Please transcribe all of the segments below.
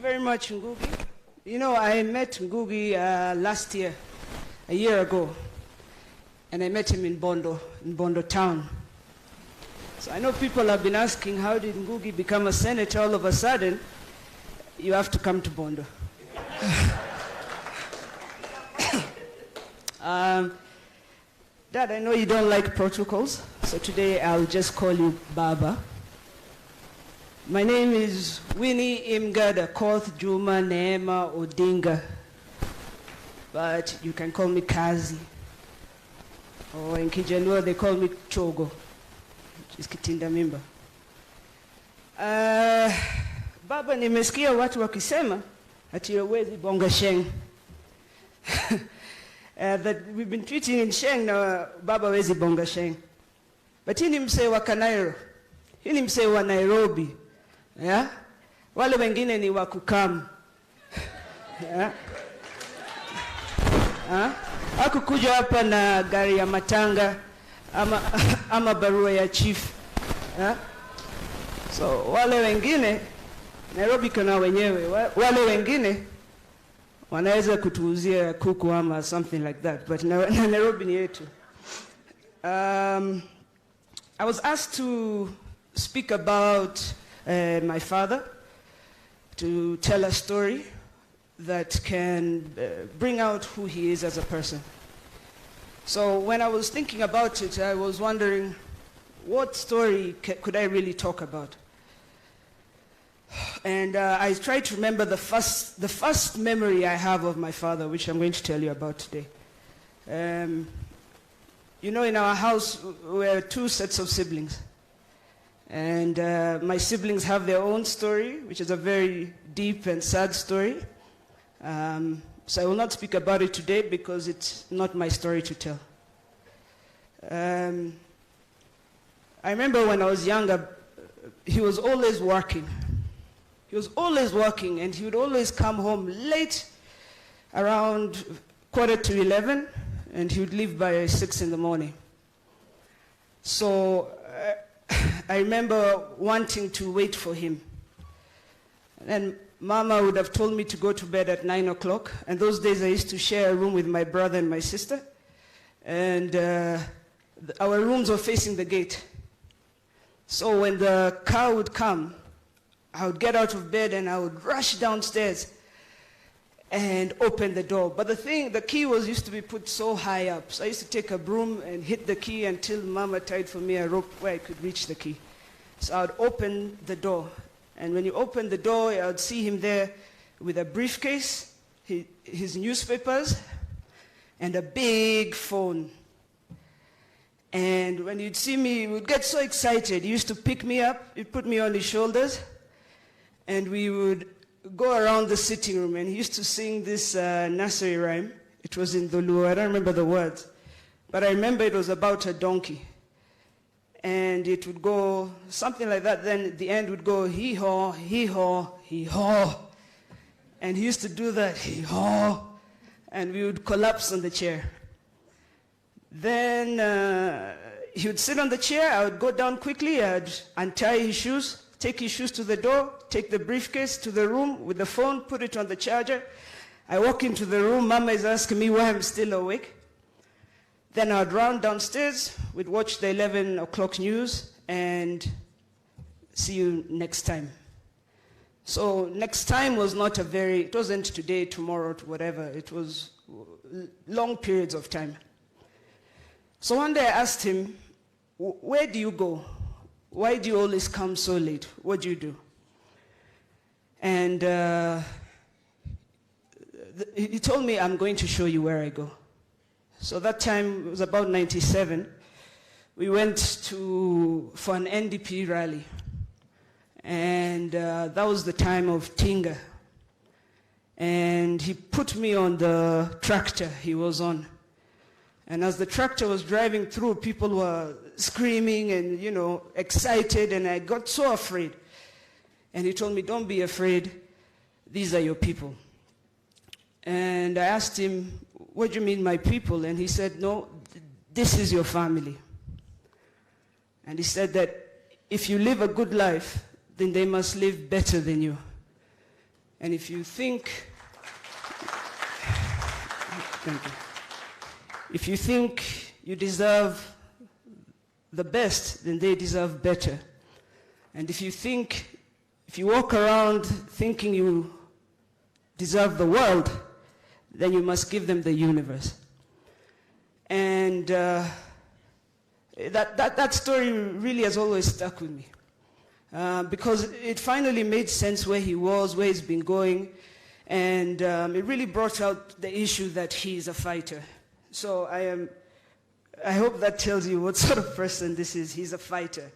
Very much, Ngugi. You know, I met Ngugi last year, a year ago, and I met him in Bondo town. So I know people have been asking, how did Ngugi become a senator all of a sudden? You have to come to Bondo. Dad, I know you don't like protocols, so today I'll just call you Baba. My name is Winnie Imgada Koth Juma Neema Odinga, but you can call me Kazi. Or in Kijanua they call me Chogo, which is Kitinda Mimba. Baba, nimesikia watu wakisema ati hawezi bonga Sheng. That we've been treating in Sheng na Baba hawezi bonga Sheng. But hii ni msee wa Kanairo. Hii ni msee wa Nairobi. Yeah? Wale wengine ni wa Kukamu. Yeah? Hakukuja hapa na gari ya matanga ama barua ya chief. Yeah? So wale wengine Nairobi kuna wenyewe. Wale wengine wanaweza kutuuzia kuku ama something like that, but Nairobi ni yetu. I was asked to speak about my father, to tell a story that can bring out who he is as a person. So when I was thinking about it, I was wondering, what story could I really talk about? And I tried to remember the first memory I have of my father, which I'm going to tell you about today. You know, in our house, we're two sets of siblings. And my siblings have their own story, which is a very deep and sad story. So I will not speak about it today because it's not my story to tell. I remember when I was younger, he was always working. He was always working, and he would always come home late, around 11:15, and he would leave by 6 in the morning. So I remember wanting to wait for him. And Mama would have told me to go to bed at 9 o'clock. And those days I used to share a room with my brother and my sister. And our rooms were facing the gate. So when the car would come, I would get out of bed and I would rush downstairs and open the door. But the key used to be put so high up. So I used to take a broom and hit the key until Mama tied for me a rope where I could reach the key. So I would open the door. And when you open the door, I would see him there with a briefcase, his newspapers, and a big phone. And when you'd see me, he would get so excited. He used to pick me up, he'd put me on his shoulders, and we would go around the sitting room, and he used to sing this nursery rhyme. It was in Dulu, I don't remember the words, but I remember it was about a donkey. And it would go something like that, then the end would go hee-haw, hee-haw, hee-haw. And he used to do that, hee-haw, and we would collapse on the chair. Then he would sit on the chair, I would go down quickly, I'd untie his shoes, take his shoes to the door, take the briefcase to the room with the phone, put it on the charger. I walk into the room, Mama is asking me why I'm still awake. Then I'd run downstairs, we'd watch the 11 o'clock news, and see you next time. So next time was not it wasn't today, tomorrow, whatever. It was long periods of time. So one day I asked him, where do you go? Why do you always come so late? What do you do? And he told me, I'm going to show you where I go. So that time, it was about 97, we went for an NDP rally. And that was the time of Tinga. And he put me on the tractor he was on. And as the tractor was driving through, people were screaming and, excited, and I got so afraid. And he told me, don't be afraid, these are your people. And I asked him, what do you mean, my people? And he said, no, this is your family. And he said that if you live a good life, then they must live better than you. And if you think, thank you. If you think you deserve the best, then they deserve better. And if you walk around thinking you deserve the world, then you must give them the universe. And that story really has always stuck with me. Because it finally made sense where he was, where he's been going, and it really brought out the issue that he's a fighter. So I hope that tells you what sort of person this is. He's a fighter.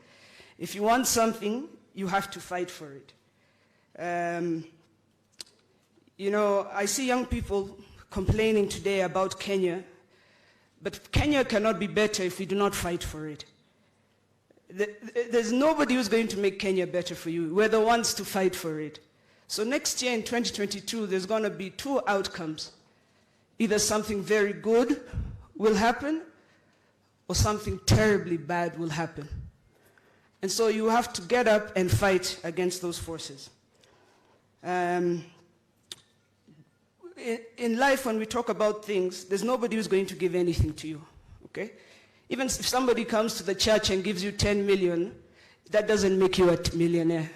If you want something, you have to fight for it. You know, I see young people complaining today about Kenya, but Kenya cannot be better if we do not fight for it. There's nobody who's going to make Kenya better for you. We're the ones to fight for it. So next year in 2022, there's going to be two outcomes. Either something very good will happen, or something terribly bad will happen. And so you have to get up and fight against those forces. In life, when we talk about things, there's nobody who's going to give anything to you, okay? Even if somebody comes to the church and gives you 10 million, that doesn't make you a millionaire,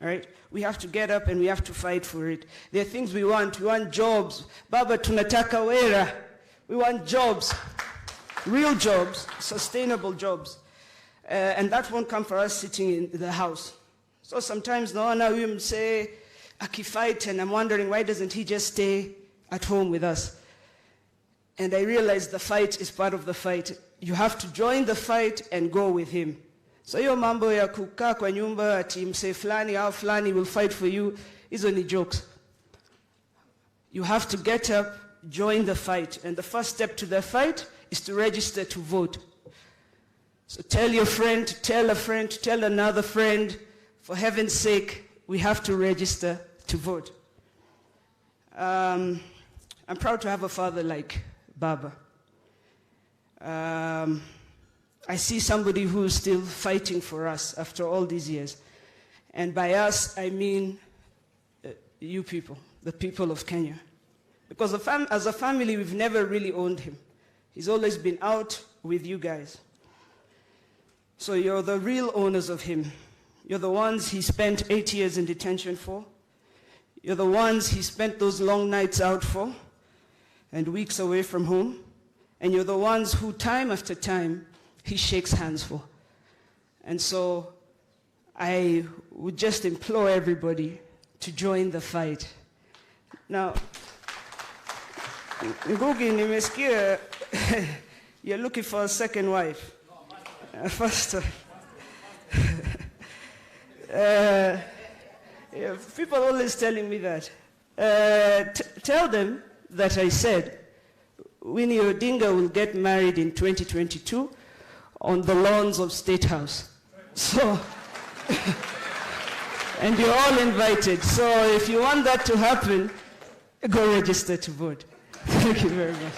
all right? We have to get up and we have to fight for it. There are things we want. We want jobs. Baba tunataka wera. We want jobs, real jobs, sustainable jobs. And that won't come for us sitting in the house. So sometimes naona huyu msee akifight and I'm wondering why doesn't he just stay at home with us? And I realize the fight is part of the fight. You have to join the fight and go with him. So hiyo mambo ya kukaa kwa nyumba ati msee fulani au fulani will fight for you, hizo ni jokes. You have to get up, join the fight. And the first step to the fight is to register to vote. So tell your friend, tell a friend, tell another friend, for heaven's sake, we have to register to vote. I'm proud to have a father like Baba. I see somebody who's still fighting for us after all these years. And by us, I mean you people, the people of Kenya. Because as a family, we've never really owned him. He's always been out with you guys. So you're the real owners of him. You're the ones he spent 8 years in detention for. You're the ones he spent those long nights out for and weeks away from home. And you're the ones who time after time he shakes hands for. And so I would just implore everybody to join the fight. Now, Ngugi, nimesikia you're looking for a second wife. First, people are always telling me that. Tell them that I said Winnie Odinga will get married in 2022 on the lawns of State House. So, and you're all invited. So if you want that to happen, go register to vote. Thank you very much.